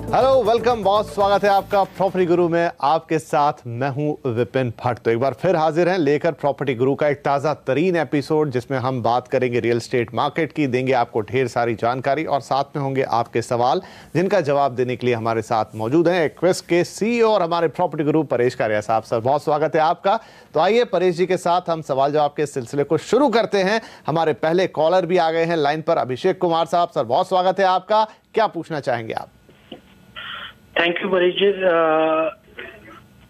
Hello, welcome, बहुत स्वागत है आपका प्रॉपर्टी गुरु में। आपके साथ मैं हूं विपिन भट्ट। तो एक बार फिर हाजिर हैं लेकर प्रॉपर्टी गुरु का एक ताज़ा तरीन एपिसोड, जिसमें हम बात करेंगे रियल एस्टेट मार्केट की, देंगे आपको ढेर सारी जानकारी और साथ में होंगे आपके सवाल, जिनका जवाब देने के लिए हमारे साथ मौजूद हैं एक्वेस्ट के CEO और हमारे प्रॉपर्टी गुरु परेश कारिया साहब। सर, बहुत स्वागत है आपका। तो आइए परेश जी के साथ हम सवाल जवाब के सिलसिले को शुरू करते हैं। हमारे पहले कॉलर भी आ गए हैं लाइन पर, अभिषेक कुमार साहब। सर, बहुत स्वागत है आपका, क्या पूछना चाहेंगे आप? Thank you Paresh ji.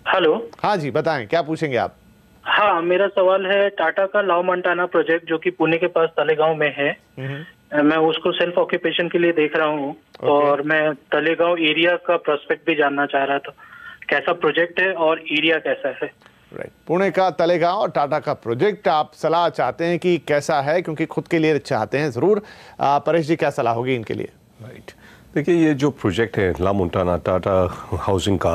Hello. हाँ जी, बताएं, क्या पूछेंगे आप? हाँ, मेरा सवाल है टाटा का लाव मंटाना प्रोजेक्ट, जो कि पुणे के पास तलेगांव में है। मैं उसको सेल्फ ऑक्यूपेशन के लिए देख रहा हूँ और मैं तलेगांव एरिया का प्रोस्पेक्ट भी जानना चाह रहा था। कैसा प्रोजेक्ट है और एरिया कैसा है? राइट, पुणे का तलेगांव और टाटा का प्रोजेक्ट, आप सलाह चाहते हैं कि कैसा है, क्योंकि खुद के लिए चाहते हैं। जरूर परेश जी, क्या सलाह होगी इनके लिए? राइट, देखिए ये जो प्रोजेक्ट है लाव मंटाना टाटा हाउसिंग का,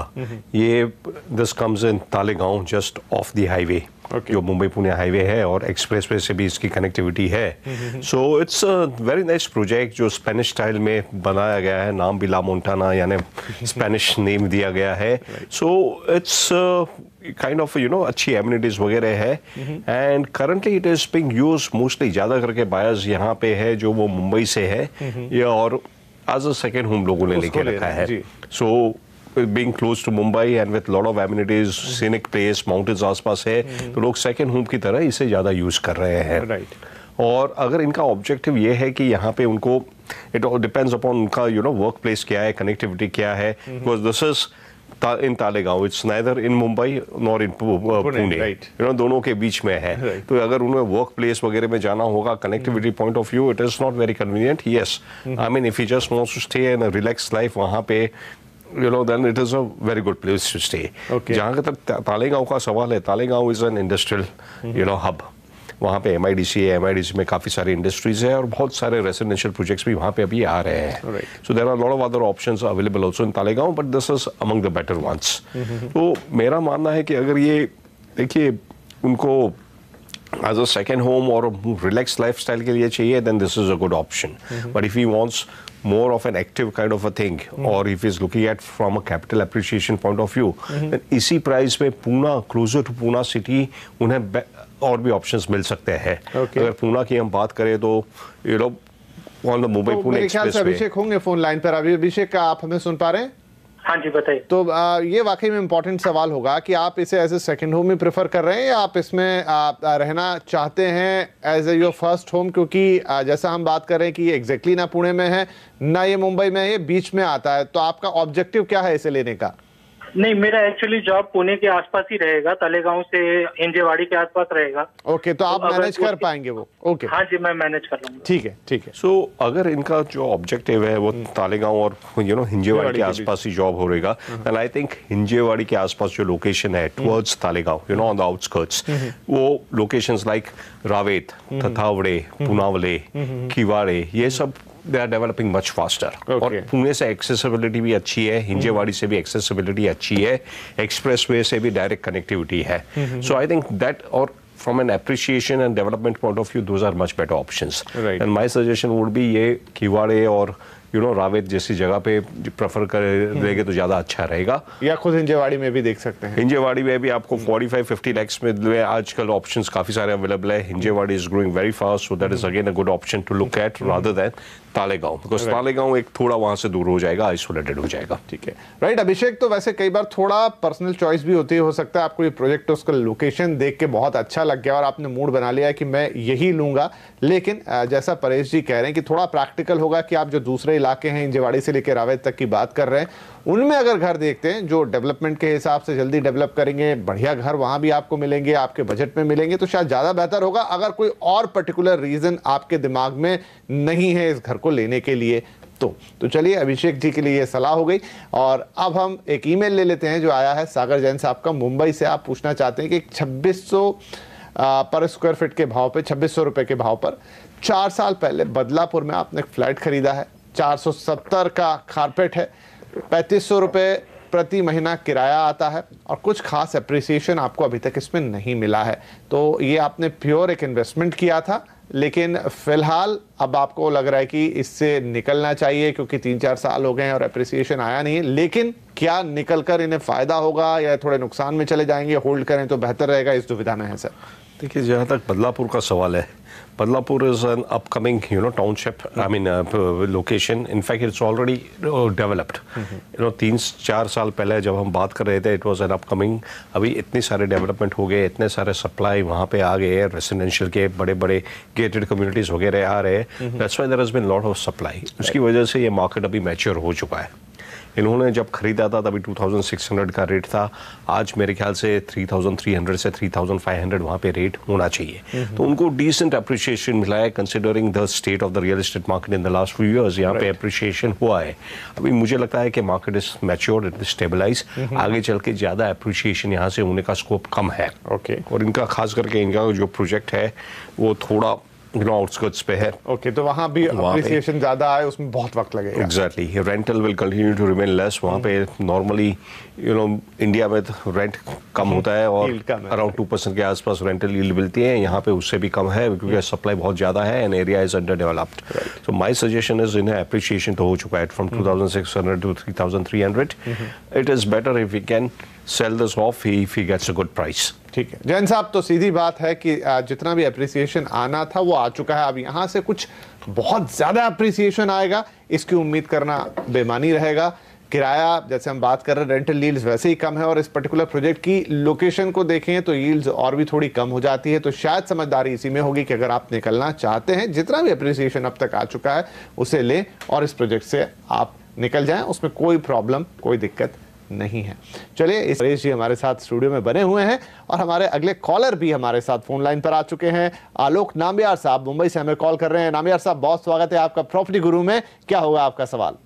ये this comes in Talegaon, just of the highway, जो मुंबई पुणे हाईवे है, और एक्सप्रेसवे से भी इसकी कनेक्टिविटी है। So it's a very nice project जो स्पेनिश स्टाइल में बनाया गया है। नाम भी लाव मंटाना यानी स्पेनिश नेम दिया गया है। सो इट्स काइंड ऑफ अच्छी एमिनिटीज वगैरह है, and currently it is being used mostly, ज़्यादा करके बायर्स यहाँ पे है जो वो मुंबई से है, ये और एज अ सेकेंड होम लोगों ने लेके रखा है। So being close to Mumbai and with lot of amenities, scenic place, mountains आसपास है, तो लोग सेकेंड होम की तरह इसे ज़्यादा यूज कर रहे हैं। राइट, और अगर इनका ऑब्जेक्टिव ये है कि यहाँ पे उनको, इट डिपेंड्स अपॉन उनका वर्क प्लेस क्या है, कनेक्टिविटी क्या है, because this is in Talegaon, it's neither in Mumbai nor इन पुणे, दोनों के बीच में है। तो अगर उन्हें वर्क प्लेस वगैरह में जाना होगा, connectivity point of view, it is not very convenient. Yes, I mean if you just wants to stay in a relax life, वहाँ पे then it is a very good place to stay. जहाँ तक तालेगांव का सवाल है, Talegaon is an industrial hub. वहाँ पे MIDC है, MIDC में काफ़ी सारी इंडस्ट्रीज है और बहुत सारे रेसिडेंशियल प्रोजेक्ट्स भी वहाँ पे अभी आ रहे हैं। So there are lot of other options available also in Talegaon, but this is among the better ones. तो मेरा मानना है कि अगर ये देखिए उनको एज अ सेकेंड होम और रिलैक्स लाइफस्टाइल के लिए चाहिए, then this is a good option. But if he wants more of an active kind of a thing, or if he's looking at from a capital appreciation point of view, then इसी price में Poona, closer to Poona city, उन्हें और भी options मिल सकते हैं। अगर पूना की हम बात करें तो on the Mumbai Pune expressway. Abhishek होंगे फोन लाइन पर अभी। अभिषेक, आप हमें सुन पा रहे हैं? हाँ जी, बताइए। तो ये वाकई में इम्पोर्टेंट सवाल होगा कि आप इसे एज ए सेकेंड होम में प्रेफर कर रहे हैं या आप इसमें रहना चाहते हैं as a your first home, क्योंकि जैसा हम बात कर रहे हैं कि ये एग्जैक्टली ना पुणे में है ना ये मुंबई में है, ये बीच में आता है। तो आपका ऑब्जेक्टिव क्या है इसे लेने का? नहीं, मेरा एक्चुअली जॉब पुणे के आसपास ही रहेगा, तलेगांव से हिंजेवाड़ी के आसपास रहेगा। ओके, तो आप मैनेज कर पाएंगे वो? ओके, हाँ जी, मैं मैनेज कर लूंगा। ठीक है, ठीक है। सो अगर इनका जो ऑब्जेक्टिव है वो तालेगांव और हिंजेवाड़ी के आसपास ही जॉब हो रहेगा, एंड आई थिंक हिंजेवाड़ी के आसपास जो लोकेशन है towards Talegaon, on the outskirts, वो लोकेशंस लाइक रावेत, तथावड़े, पुनावले, किवाड़े, ये सब they are developing much faster. और पुणे से एक्सेसिबिलिटी भी अच्छी है, हिंजेवाड़ी से भी एक्सेसिबिलिटी अच्छी है, एक्सप्रेसवे से भी डायरेक्ट कनेक्टिविटी है। सो आई थिंक दैट, और from an appreciation and development point of view, those are much better options. And my suggestion would be ये किवाड़े और रावेत जैसी जगह पे प्रेफर करेंगे तो ज़्यादा अच्छा रहेगा। या खुद हिंजेवाड़ी में भी देख सकते हैं। हिंजेवाड़ी में भी आपको 45-50 लैक्स में आजकल ऑप्शंस काफ़ी सारे अवेलेबल है। Hinjewadi is growing very fast, so that is again a good option to look at rather than Talegaon, because Talegaon एक थोड़ा वहाँ से दूर हो जाएगा, आइसोलेटेड हो जाएगा। ठीक है, राइट। अभिषेक, तो वैसे कई बार थोड़ा पर्सनल चॉइस भी होती है, हो सकता है आपको ये प्रोजेक्ट उसका लोकेशन देख के बहुत अच्छा लग गया और आपने मूड बना लिया कि मैं यही लूंगा, लेकिन जैसा परेश जी कह रहे हैं कि थोड़ा प्रैक्टिकल होगा कि आप जो दूसरे इलाके हैं हिंजेवाड़ी से लेकर रावेत तक की बात कर रहे हैं, उनमें अगर घर देखते हैं जो डेवलपमेंट के हिसाब से जल्दी डेवलप करेंगे, बढ़िया घर वहां भी आपको मिलेंगे, आपके बजट में मिलेंगे, तो शायद ज़्यादा बेहतर होगा। अगर कोई और पर्टिकुलर रीज़न आपके दिमाग में नहीं है इस घर को लेने के लिए तो चलिए, अभिषेक जी के लिए ये सलाह हो गई। और अब हम एक ईमेल ले लेते हैं जो आया है सागर जैन साहब का मुंबई से। आप पूछना चाहते हैं कि 2600 पर स्क्वायर फीट के भाव पे, 2600 रुपये के भाव पर 4 साल पहले बदलापुर में आपने एक फ्लैट खरीदा है, 470 का कारपेट है, 3500 रुपये प्रति महीना किराया आता है और कुछ खास एप्रिसिएशन आपको अभी तक इसमें नहीं मिला है। तो ये आपने प्योर एक इन्वेस्टमेंट किया था लेकिन फिलहाल अब आपको लग रहा है कि इससे निकलना चाहिए क्योंकि 3-4 साल हो गए हैं और एप्रिसिएशन आया नहीं है, लेकिन क्या निकलकर इन्हें फायदा होगा या थोड़े नुकसान में चले जाएंगे, होल्ड करें तो बेहतर रहेगा, इस दुविधा में है सर? देखिए, जहाँ तक बदलापुर का सवाल है, Badlapur is an upcoming township, I mean location. In fact it's already developed. 3-4 साल पहले जब हम बात कर रहे थे, इट वाज एन अपकमिंग। अभी इतने सारे डेवलपमेंट हो गए, इतने सारे सप्लाई वहाँ पे आ गए, रेसिडेंशियल के बड़े बड़े गेटेड कम्युनिटीज़ वगैरह आ रहे हैं। That's why there has been lot of supply. उसकी वजह से ये मार्केट अभी मैच्योर हो चुका है। इन्होंने जब खरीदा था तभी 2600 का रेट था, आज मेरे ख्याल से 3300 से 3500 वहाँ पे रेट होना चाहिए। तो उनको डिसेंट अप्रिशिएशन मिला है considering the state of the real estate market in the last few years. यहाँ पे अप्रिशिएशन हुआ है। अभी मुझे लगता है कि market is matured, it is stabilize. आगे चल के ज़्यादा अप्रिशिएशन यहाँ से होने का स्कोप कम है। और इनका खास करके इनका जो प्रोजेक्ट है वो थोड़ा आउटस्कर्ट्स पे है। ओके, तो वहाँ भी अप्रिसिएशन ज़्यादा आए, उसमें बहुत वक्त लगेगा। Exactly, rental will continue to remain less. वहाँ पे नॉर्मली इंडिया में रेंट कम होता है और अराउंड 2% के आसपास रेंटल यील्ड मिलती है। यहाँ पे उससे भी कम है क्योंकि सप्लाई बहुत ज़्यादा है and area is under developed. So my suggestion is, इन्हें अप्रिसिएशन तो हो चुका है from 2600 to 3300। It is better if we can sell this off if he gets a good price. ठीक है जैन साहब, तो सीधी बात है कि जितना भी अप्रिसिएशन आना था वो आ चुका है। अब यहाँ से कुछ बहुत ज़्यादा अप्रिसिएशन आएगा, इसकी उम्मीद करना बेमानी रहेगा। किराया, जैसे हम बात कर रहे हैं, रेंटल यील्ड्स वैसे ही कम है और इस पर्टिकुलर प्रोजेक्ट की लोकेशन को देखें तो यील्ड्स और भी थोड़ी कम हो जाती है। तो शायद समझदारी इसी में होगी कि अगर आप निकलना चाहते हैं, जितना भी अप्रिसिएशन अब तक आ चुका है उसे लें और इस प्रोजेक्ट से आप निकल जाएं। उसमें कोई प्रॉब्लम, कोई दिक्कत नहीं है। चलिए, इस परेश जी हमारे साथ स्टूडियो में बने हुए हैं और हमारे अगले कॉलर भी हमारे साथ फोन लाइन पर आ चुके हैं। आलोक नाम्बियार साहब मुंबई से हमें कॉल कर रहे हैं। नाम्बियार साहब, बहुत स्वागत है आपका प्रॉपर्टी गुरु में। क्या होगा आपका सवाल?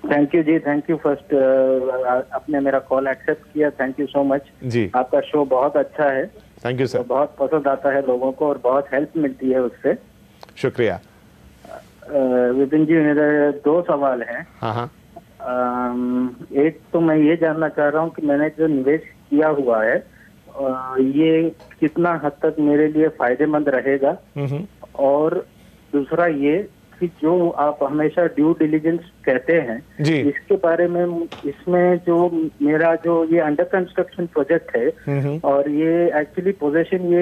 Thank you ji, thank you. First आपने मेरा कॉल एक्सेप्ट किया, thank you so much ji. आपका शो बहुत अच्छा है। Thank you sir. तो बहुत पसंद आता है लोगों को और बहुत हेल्प मिलती है उससे। शुक्रिया। विपिन जी, मेरे 2 सवाल हैं। हाँ। एक तो मैं ये जानना चाह रहा हूँ कि मैंने जो निवेश किया हुआ है ये कितना हद तक मेरे लिए फायदेमंद रहेगा, और दूसरा ये कि जो आप हमेशा ड्यू डिलिजेंस कहते हैं जी, इसके बारे में, इसमें जो मेरा जो ये अंडर कंस्ट्रक्शन प्रोजेक्ट है और ये एक्चुअली पोजीशन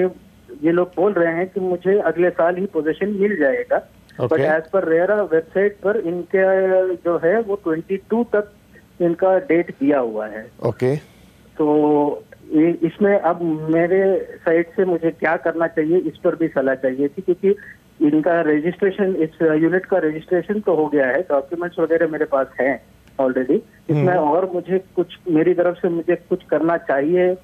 ये लोग बोल रहे हैं कि मुझे अगले साल ही पोजीशन मिल जाएगा, but as per RERA website पर इनके जो है वो 22 तक इनका डेट दिया हुआ है। ओके, तो इसमें अब मेरे साइड से मुझे क्या करना चाहिए, इस पर भी सलाह चाहिए थी, क्योंकि इनका रजिस्ट्रेशन, इस यूनिट का रजिस्ट्रेशन तो हो गया है, डॉक्यूमेंट्स वगैरह मेरे पास हैं ऑलरेडी। इसमें और मुझे कुछ, मेरी तरफ से मुझे कुछ करना चाहिए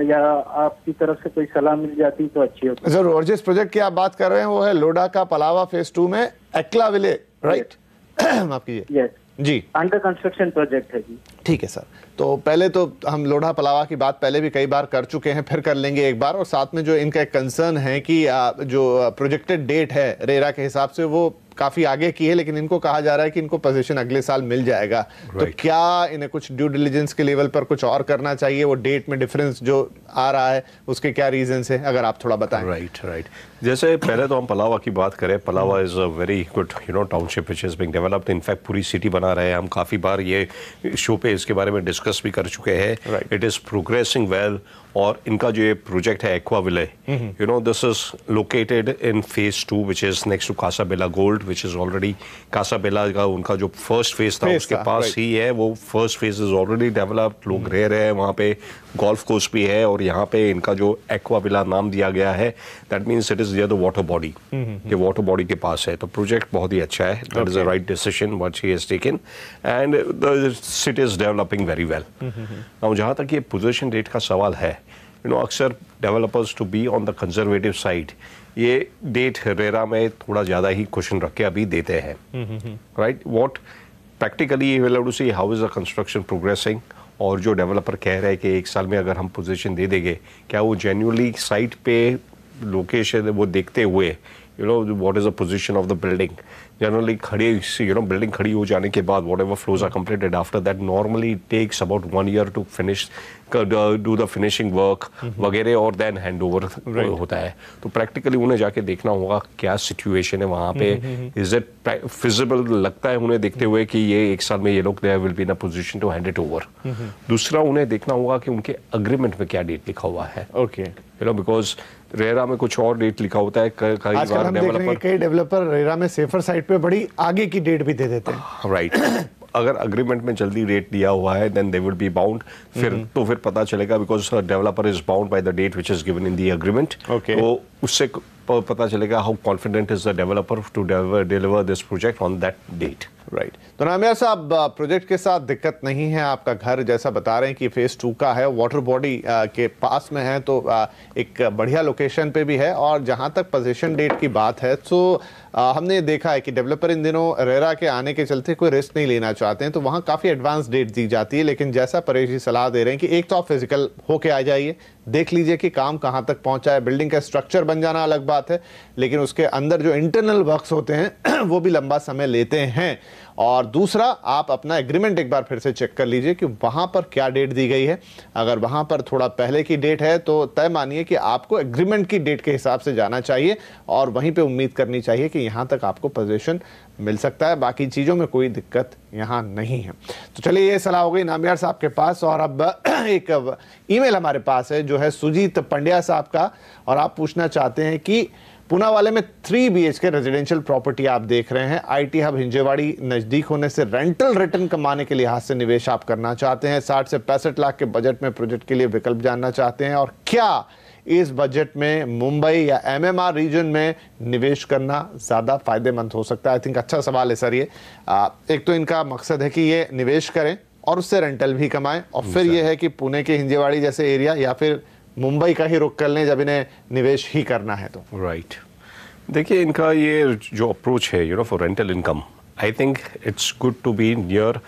या आपकी तरफ से कोई सलाह मिल जाती तो अच्छी होती। जरूर। और जिस प्रोजेक्ट की आप बात कर रहे हैं वो है लोडा का पलावा फेज 2 में एक्ला विले, राइट? माफ कीजिए। यस जी, अंडर कंस्ट्रक्शन प्रोजेक्ट है जी। ठीक है सर। तो पहले तो हम लोढ़ा पलावा की बात पहले भी कई बार कर चुके हैं, फिर कर लेंगे एक बार। और साथ में जो इनका एक कंसर्न है कि जो प्रोजेक्टेड डेट है रेरा के हिसाब से वो काफी आगे की है, लेकिन इनको कहा जा रहा है कि इनको पोजीशन अगले साल मिल जाएगा। तो क्या इन्हें कुछ ड्यू डिलिजेंस के लेवल पर कुछ और करना चाहिए? वो डेट में डिफरेंस जो आ रहा है उसके क्या रीजंस है, अगर आप थोड़ा बताएं। राइट। जैसे पहले तो हम पलावा की बात करें, Pallava is a very good township which is being developed. In fact पूरी सिटी बना रहे हैं हम, काफी बार ये शो पे इसके बारे में डिस्कस भी कर चुके हैं। It is progressing well. और इनका जो ये प्रोजेक्ट है Aqua Ville, this is located in phase 2 which is next to Casabella Gold, which is already Casabella का उनका जो फर्स्ट फेज था उसके पास ही है। वो first phase is already developed, लोग रह रहे हैं वहाँ पे, गोल्फ कोर्स भी है। और यहाँ पे इनका जो एक्वा विला नाम दिया गया है, that means it is near the water body, ये वाटर बॉडी के पास है। तो प्रोजेक्ट बहुत ही अच्छा है। That is a right decision what he has taken and the city is developing very well. अब जहाँ तक ये पोजीशन डेट का सवाल है, अक्सर developers to be on the conservative side, ये डेट रेरा में थोड़ा ज़्यादा ही क्वेश्चन रख के अभी देते हैं। Right, what practically will have to see how is the construction progressing. और जो डेवलपर कह रहे हैं कि 1 साल में अगर हम पोजीशन दे देंगे, क्या वो जेन्युइनली साइट पे लोकेशन वो देखते हुए you know, what is the position of the building. Generally, building खड़ी हो जाने के बाद whatever floors are completed, after that normally it takes about 1 year to finish, do the finishing work वगैरह, और then handover होता है. तो practically उन्हें जाके देखना होगा क्या situation है वहाँ पे, is it feasible लगता है उन्हें देखते हुए कि ये 1 साल में ये लोग they will be in a position to hand it over. दूसरा उन्हें देखना होगा कि उनके agreement में क्या डेट लिखा हुआ है. Okay. You know, because RERA में कुछ और डेट लिखा होता है. कई डेवलपर रेरा में सेफर साइड पे बड़ी आगे की डेट भी दे देते हैं. राइट. अगर अग्रीमेंट में जल्दी रेट दिया हुआ है then they would be bound. फिर पता चलेगा because developer is bound by the date which is given in the agreement. तो उससे पता चलेगा how confident is the developer to deliver this project on that date. Right. तो नामियार साहब, project के साथ दिक्कत नहीं है. आपका घर जैसा बता रहे हैं कि फेज 2 का है, वाटर बॉडी के पास में है, तो एक बढ़िया लोकेशन पे भी है. और जहां तक पोजीशन डेट की बात है तो हमने देखा है कि डेवलपर इन दिनों रेरा के आने के चलते कोई रिस्क नहीं लेना चाहते हैं, तो वहाँ काफ़ी एडवांस डेट दी जाती है. लेकिन जैसा परेश जी सलाह दे रहे हैं कि एक तो आप फिजिकल होके आ जाइए, देख लीजिए कि काम कहाँ तक पहुँचा है. बिल्डिंग का स्ट्रक्चर बन जाना अलग बात है, लेकिन उसके अंदर जो इंटरनल वर्क्स होते हैं वो भी लंबा समय लेते हैं. और दूसरा, आप अपना एग्रीमेंट एक बार फिर से चेक कर लीजिए कि वहाँ पर क्या डेट दी गई है. अगर वहाँ पर थोड़ा पहले की डेट है तो तय मानिए कि आपको एग्रीमेंट की डेट के हिसाब से जाना चाहिए और वहीं पे उम्मीद करनी चाहिए कि यहाँ तक आपको पोजीशन मिल सकता है. बाकी चीज़ों में कोई दिक्कत यहाँ नहीं है. तो चलिए, ये सलाह हो गई नामियार साहब के पास. और अब एक ईमेल हमारे पास है जो है सुजीत पंड्या साहब का, और आप पूछना चाहते हैं कि पुणे वाले में 3 BHK रेजिडेंशियल प्रॉपर्टी आप देख रहे हैं. IT हब हिंजेवाड़ी नज़दीक होने से रेंटल रिटर्न कमाने के लिहाज से निवेश आप करना चाहते हैं. 60 से 65 लाख के बजट में प्रोजेक्ट के लिए विकल्प जानना चाहते हैं. और क्या इस बजट में मुंबई या MMR रीजन में निवेश करना ज़्यादा फायदेमंद हो सकता है? आई थिंक अच्छा सवाल है सर ये. एक तो इनका मकसद है कि ये निवेश करें और उससे रेंटल भी कमाएं, और फिर ये है कि पुणे के हिंजेवाड़ी जैसे एरिया या फिर मुंबई का ही रुख कर लें जब इन्हें निवेश ही करना है तो. राइट. देखिए, इनका ये जो अप्रोच है for rental income, I think it's good to be near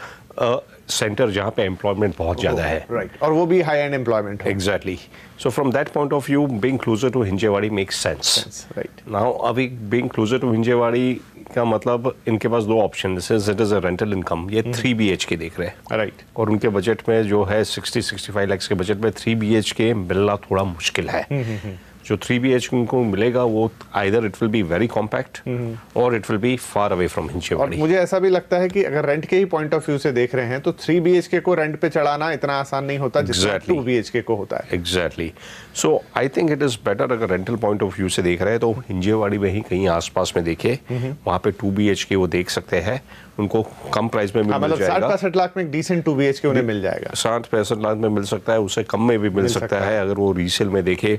center जहाँ पे एम्प्लॉयमेंट बहुत ज़्यादा है. राइट. और वो भी high end employment. Exactly. So from that point of view being closer to Hinjewadi makes sense. Right. Now अभी बीइंग क्लोजर टू हिंजेवाड़ी का मतलब इनके पास 2 option. It is a rental income. ये 3 BHK देख रहे हैं. राइट. और उनके बजट में जो है 60-65 लाख के बजट में 3 BHK मिलना थोड़ा मुश्किल है. जो 3 BHK उनको मिलेगा वो either it will be very compact और it will be far away from Hinjewadi. और मुझे ऐसा भी लगता है कि अगर रेंट के ही पॉइंट ऑफ व्यू से देख रहे हैं तो 3 BHK को रेंट पे चढ़ाना इतना आसान नहीं होता जितना 2 BHK को होता है. Exactly. So I think it is better, अगर रेंटल पॉइंट ऑफ व्यू से देख रहे हैं तो हिंजेवाड़ी में ही कहीं आसपास में देखे, वहाँ पे 2 BHK वो देख सकते हैं. उनको कम प्राइस में मिल जाएगा. 60-65 लाख में एक डिसेंट 2 BHK उन्हें मिल जाएगा. 60-65 लाख में मिल सकता है, उससे कम में भी मिल सकता है अगर वो रीसेल में देखे.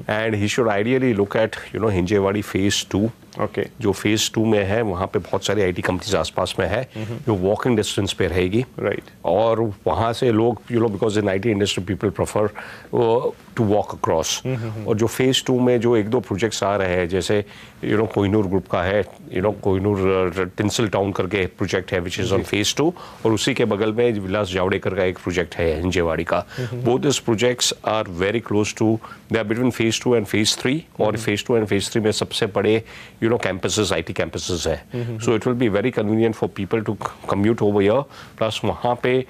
And he should ideally look at Hinjewadi phase 2. Okay. जो फेज 2 में है वहाँ पे बहुत सारी IT कंपनीज आसपास में है जो वॉकिंग डिस्टेंस पे रहेगी. राइट. और वहाँ से लोग because in IT industry people prefer to walk across. और जो फेज 2 में जो 1-2 प्रोजेक्ट्स आ रहे हैं, जैसे कोहिनूर ग्रुप का है, कोहिनूर टिंसल टाउन करके प्रोजेक्ट है विच इज ऑन फेज 2, और उसी के बगल में विलास जावड़ेकर का एक प्रोजेक्ट है हिंजेवाड़ी का. Both this projects are very close to, they are between phase 2 and phase 3. और फेज 2 एंड फेज 3 में सबसे बड़े campuses, IT campuses है. So it will be very convenient for people to commute over here. Plus वहाँ पे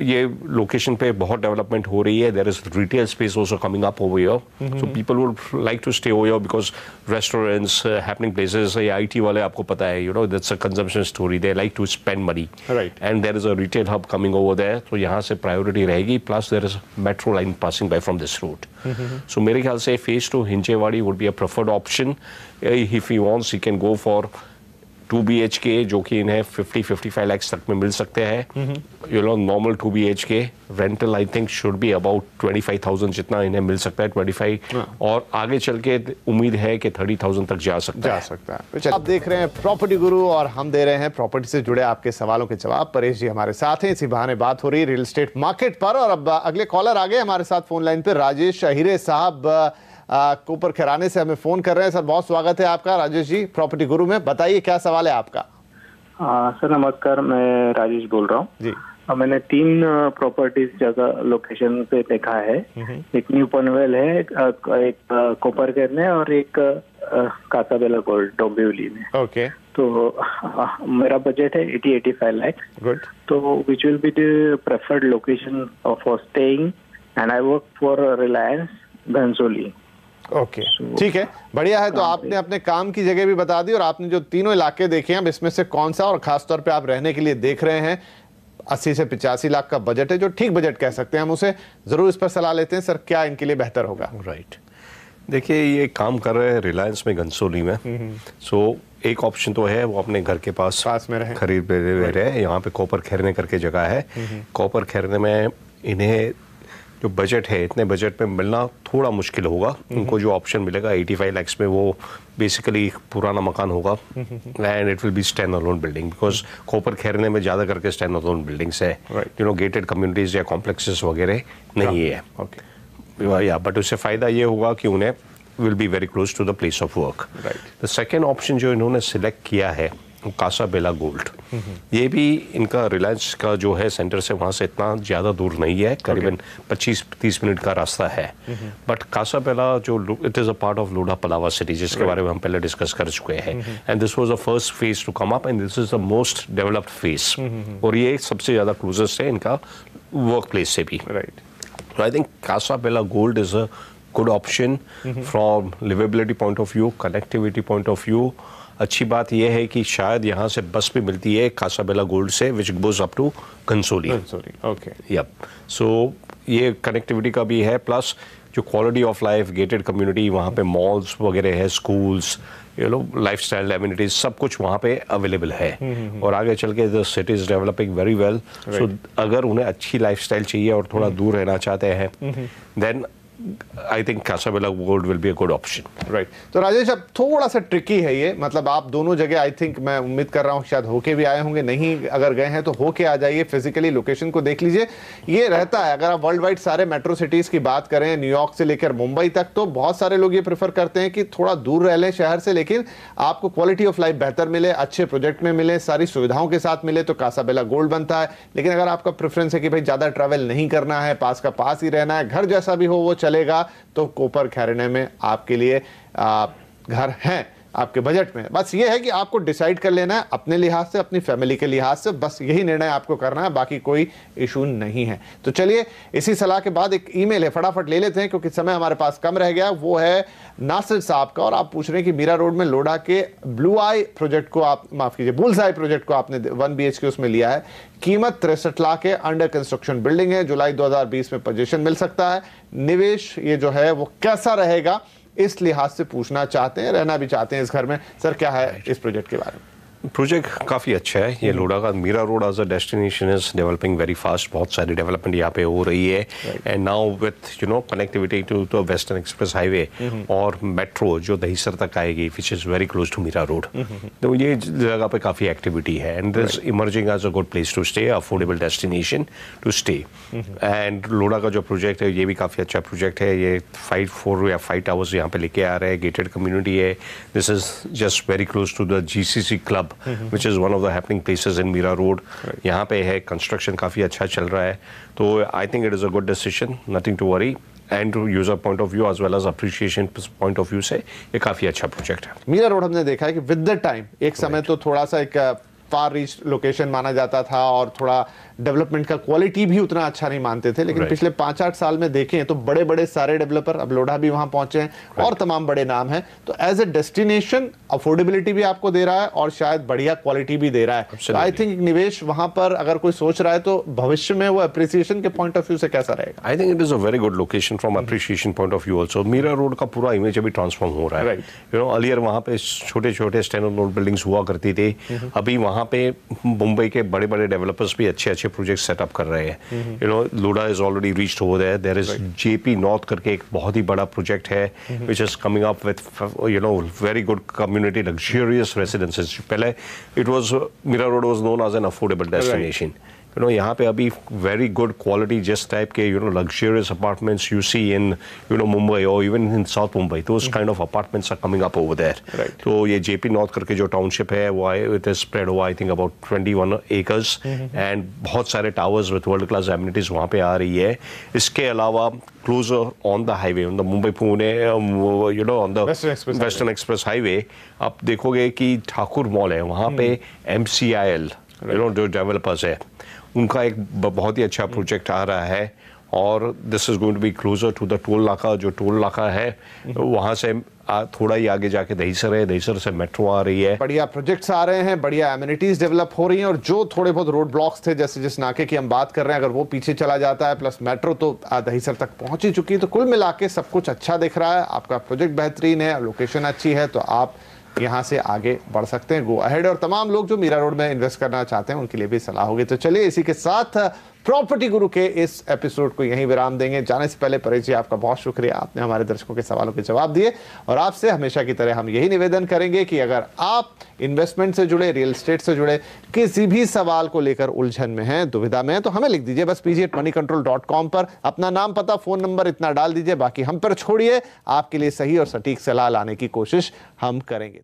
ये location पे बहुत डेवलपमेंट हो रही है. There is retail space also coming up over here. So people would like to stay over here because restaurants, happening places, IT वाले आपको पता है, that's a consumption story. They like to spend money. Right. And there is a retail hub coming over there. तो यहाँ से priority रहेगी. Plus there is metro line passing by from this route. So मेरे ख्याल से phase 2 Hinjewadi would be a preferred option. If he wants, he can go for 2 BHK जो कि इन्हें 50-55 लाख तक में मिल सकते हैं. Normal 2 BHK rental I think should be about 25,000 जितना इन्हें मिल सकता है. 25 और आगे चल के उम्मीद है कि 30,000 तक जा सकता है. आप देख रहे हैं प्रॉपर्टी गुरु और हम दे रहे हैं प्रॉपर्टी से जुड़े आपके सवालों के जवाब. परेश जी हमारे साथ हैं, इसी बहाने बात हो रही है रियल एस्टेट मार्केट पर. और अब अगले कॉलर आ गए हमारे साथ फोन लाइन पे. राजेश अहिरे साहब कोपर खैराने से हमें फोन कर रहे हैं. सर बहुत स्वागत है आपका राजेश जी प्रॉपर्टी गुरु में. बताइए क्या सवाल है आपका. सर नमस्कार, मैं राजेश बोल रहा हूँ जी. मैंने 3 प्रॉपर्टीज जगह लोकेशन पे देखा है. एक न्यू पनवेल है, एक कोपर कैरने और एक कासाबेला गोल्ड डोंबिवली में। ओके, तो मेरा बजट है 80-85 लाख। गुड। तो which will be the preferred location for staying and I work for Reliance Ghansoli. Okay, ठीक है, बढ़िया है। तो आपने अपने काम की जगह भी बता दी और आपने जो तीनों इलाके देखे हैं, अब इसमें से कौन सा और खासतौर पे आप रहने के लिए देख रहे हैं, 80 से 85 लाख का बजट है, जो ठीक बजट कह सकते हैं हम उसे, जरूर इस पर सलाह लेते हैं। सर, क्या इनके लिए बेहतर होगा? राइट, देखिए ये काम कर रहे हैं रिलायंस में घनसोली में। सो एक ऑप्शन तो है वो अपने घर के पास में रहे, खरीद रहे हैं। यहाँ पे कॉपर खैरने करके जगह है। कॉपर खैरने में इन्हें जो बजट है, इतने बजट में मिलना थोड़ा मुश्किल होगा। उनको जो ऑप्शन मिलेगा 85 लाख में, वो बेसिकली पुराना मकान होगा and it will be standalone building, because Kopar Khairane में ज़्यादा करके स्टैंड अलोन बिल्डिंग्स है, गेटेड कम्युनिटीज या कॉम्प्लेक्सेस वगैरह नहीं है। या बट उससे फ़ायदा ये होगा कि उन्हें will be very close to the place of work. The second option जो इन्होंने सिलेक्ट किया है कासाबेला गोल्ड, ये भी इनका रिलायंस का जो है सेंटर से वहाँ से इतना ज़्यादा दूर नहीं है, करीबन 25-30 मिनट का रास्ता है। बट कासाबेला जो it is a part of Lodha Palava city, जिसके बारे में हम पहले डिस्कस कर चुके हैं, and this was the first phase to come up and this is the most developed phase, और ये सबसे ज़्यादा क्लोजेस्ट है इनका वर्क प्लेस से भी। Right, So I think Casabella Gold is a good option from livability point of view, connectivity point of view. अच्छी बात यह है कि शायद यहाँ से बस भी मिलती है कासाबेला गोल्ड से, which goes up to Ghansoli. Okay, yup. So ये कनेक्टिविटी का भी है, प्लस जो quality of life, gated community, वहाँ पे मॉल्स वगैरह है, स्कूल्स, लाइफस्टाइल एमिनिटीज, सब कुछ वहाँ पे अवेलेबल है। और आगे चल के the city is developing very well. So अगर उन्हें अच्छी लाइफस्टाइल चाहिए और थोड़ा दूर रहना चाहते हैं, then I think Casabella Gold will be a good option. Right. तो राजेश, अब थोड़ा सा ट्रिकी है ये, मतलब आप दोनों जगह आई थिंक, मैं उम्मीद कर रहा हूँ शायद होके भी आए होंगे, नहीं अगर गए हैं तो होके आ जाइए, फिजिकली लोकेशन को देख लीजिए। ये रहता है, अगर आप वर्ल्ड वाइड सारे मेट्रो सिटीज की बात करें, न्यूयॉर्क से लेकर मुंबई तक, तो बहुत सारे लोग ये प्रेफर करते हैं कि थोड़ा दूर रह लें शहर से, लेकिन आपको क्वालिटी ऑफ लाइफ बेहतर मिले, अच्छे प्रोजेक्ट में मिले, सारी सुविधाओं के साथ मिले, तो कासाबेला गोल्ड बनता है। लेकिन अगर आपका प्रेफरेंस है कि भाई ज्यादा ट्रैवल नहीं करना है, पास का पास ही रहना है, घर जैसा भी हो वो चलेगा, तो कॉपर खैरने में आपके लिए घर हैं आपके बजट में। बस ये है कि आपको डिसाइड कर लेना है अपने लिहाज से, अपनी फैमिली के लिहाज से, बस यही निर्णय आपको करना है, बाकी कोई इशू नहीं है। तो चलिए, इसी सलाह के बाद एक ईमेल है, फटाफट ले लेते हैं क्योंकि समय हमारे पास कम रह गया। वो है नासिर साहब का, और आप पूछ रहे हैं कि मीरा रोड में लोढ़ा के ब्लू आई प्रोजेक्ट को आप, माफ कीजिए, बुल्स आई प्रोजेक्ट को आपने 1 BHK उसमें लिया है, कीमत 63 लाख है, अंडर कंस्ट्रक्शन बिल्डिंग है, जुलाई 2020 में पोजीशन मिल सकता है। निवेश ये जो है वो कैसा रहेगा, इस लिहाज से पूछना चाहते हैं, रहना भी चाहते हैं इस घर में। सर, क्या है इस प्रोजेक्ट के बारे में? प्रोजेक्ट काफ़ी अच्छा है। ये लोढ़ा का Mira Road as a destination is developing very fast, बहुत सारी डेवलपमेंट यहाँ पे हो रही है, and now with connectivity to the western express highway और मेट्रो जो दहीसर तक आएगी, which is very close to Mira Road, तो ये जगह पे काफ़ी एक्टिविटी है, and this emerging as a good place to stay, affordable destination to stay. And Lodha का जो प्रोजेक्ट है ये भी काफ़ी अच्छा प्रोजेक्ट है। ये 4 या 5 टावर्स यहाँ पे लेके आ रहे हैं, गेटेड कम्युनिटी है। This is just very close to the GCC club, which is one of the happening places in Mira Road. यहाँ पे है, कंस्ट्रक्शन काफ़ी अच्छा चल रहा है, तो I think it is a good decision, nothing to worry. And to user point of view as well as appreciation point of view से ये काफ़ी अच्छा प्रोजेक्ट है। मीरा रोड हमने देखा है कि विद द टाइम एक समय तो थोड़ा सा एक फार रीच लोकेशन माना जाता था और थोड़ा डेवलपमेंट का क्वालिटी भी उतना अच्छा नहीं मानते थे, लेकिन पिछले 5-8 साल में देखें तो बड़े बड़े सारे डेवलपर, अब लोढ़ा भी वहां पहुंचे हैं और तमाम बड़े नाम हैं, तो एज ए डेस्टिनेशन अफोर्डेबिलिटी भी आपको दे रहा है और शायद बढ़िया क्वालिटी भी दे रहा है। तो आई थिंक निवेश वहां पर अगर कोई सोच रहा है तो भविष्य में वो अप्रिसिएशन के पॉइंट ऑफ व्यू से कैसा रहेगा? I think it is a very good location from appreciation point of view also. Mira Road का पूरा इमेज अभी ट्रांसफॉर्म हो रहा है। अर्लियर वहां पे छोटे छोटे स्टैंड अलोन बिल्डिंग्स हुआ करती थी, अभी वहां पे मुंबई के बड़े बड़े डेवलपर्स भी अच्छे अच्छे प्रोजेक्ट सेटअप कर रहे हैं। Lodha is already reached over there. There is JP north करके एक बहुत ही बड़ा प्रोजेक्ट है which is coming up with very good community luxurious residences. पहले it was Mira Road was known as an affordable destination, you know यहाँ पे अभी वेरी गुड क्वालिटी जिस टाइप के you know luxurious apartments you see in you know Mumbai और even in south Mumbai, those kind of apartments are coming up over there. तो ये JP north करके जो टाउनशिप है वो इट इज स्प्रेड हुआ I think about 21 acres and बहुत सारे towers with world class amenities वहाँ पे आ रही है। इसके अलावा closer on the highway on the Mumbai Pune you know on the western express highway आप देखोगे कि ठाकुर मॉल है वहाँ पे MCIL यू नो जो डेवलपर्स है उनका एक बहुत ही अच्छा प्रोजेक्ट आ रहा है और this is going to be closer to the toll नाका। जो टोल नाका है वहाँ से थोड़ा ही आगे जाके दहीसर है, दहीसर से मेट्रो आ रही है। बढ़िया प्रोजेक्ट्स आ रहे हैं, बढ़िया एमिनिटीज डेवलप हो रही हैं और जो थोड़े बहुत रोड ब्लॉक्स थे जैसे जिस नाके की हम बात कर रहे हैं अगर वो पीछे चला जाता है प्लस मेट्रो तो दहीसर तक पहुंच ही चुकी है। तो कुल मिला के सब कुछ अच्छा दिख रहा है, आपका प्रोजेक्ट बेहतरीन है, लोकेशन अच्छी है, तो आप यहाँ से आगे बढ़ सकते हैं, गो अहेड। और तमाम लोग जो मीरा रोड में इन्वेस्ट करना चाहते हैं उनके लिए भी सलाह होगी। तो चलिए इसी के साथ प्रॉपर्टी गुरु के इस एपिसोड को यहीं विराम देंगे। जाने से पहले परेश जी आपका बहुत शुक्रिया, आपने हमारे दर्शकों के सवालों के जवाब दिए और आपसे हमेशा की तरह हम यही निवेदन करेंगे कि अगर आप इन्वेस्टमेंट से जुड़े, रियल एस्टेट से जुड़े किसी भी सवाल को लेकर उलझन में हैं, दुविधा में हैं, तो हमें लिख दीजिए बस pg@moneycontrol.com पर अपना नाम, पता, फोन नंबर इतना डाल दीजिए, बाकी हम पर छोड़िए, आपके लिए सही और सटीक सलाह लाने की कोशिश हम करेंगे।